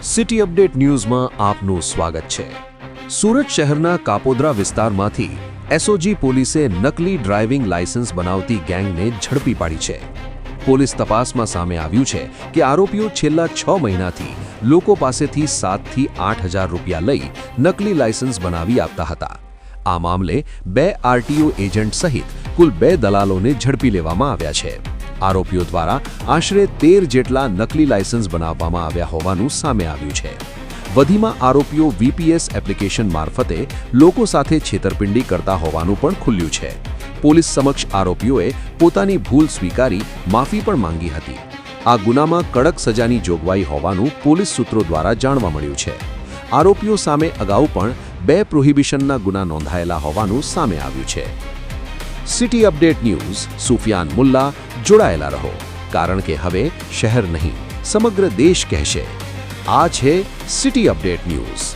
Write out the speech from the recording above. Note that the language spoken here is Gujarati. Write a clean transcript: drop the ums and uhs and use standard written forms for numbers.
સિટી અપડેટ ન્યૂઝમાં આપનું સ્વાગત છે। સુરત શહેરના કાપોદ્રા વિસ્તારમાંથી એસઓજી પોલીસે નકલી ડ્રાઇવિંગ લાયસન્સ બનાવતી ગેંગને ઝડપી પાડી છે। પોલીસ તપાસમાં સામે આવ્યું છે કે આરોપીઓ છેલ્લા 6 મહિનાથી લોકો પાસેથી 7 થી 8 હજાર રૂપિયા લઈ નકલી લાયસન્સ બનાવી આપતા હતા। આ મામલે 2 આરટીઓ એજન્ટ સહિત કુલ 2 દલાલોને ઝડપી લેવામાં આવ્યા છે। આરોપીઓ દ્વારા આશરે 13 જેટલા નકલી લાયસન્સ બનાવવામાં આવ્યા હોવાનું સામે આવ્યું છે। વધીમાં આરોપીઓ વીપીએસ એપ્લિકેશન મારફતે લોકો સાથે છેતરપિંડી કરતા હોવાનું પણ ખુલ્યું છે। પોલીસ સમક્ષ આરોપીઓએ પોતાની ભૂલ સ્વીકારી માફી પણ માંગી હતી। આ ગુનામાં કડક સજાની જોગવાઈ હોવાનું પોલીસ સૂત્રો દ્વારા જાણવા મળ્યું છે। આરોપીઓ સામે અગાઉ પણ 2 પ્રોહિબિશનના ગુના નોંધાયેલા હોવાનું સામે આવ્યું છે। City update news Sufiyan Mulla જોડાયેલા રહો, કારણ કે હવે શહેર નહીં સમગ્ર દેશ કહેશે। આ છે સિટી અપડેટ ન્યૂઝ।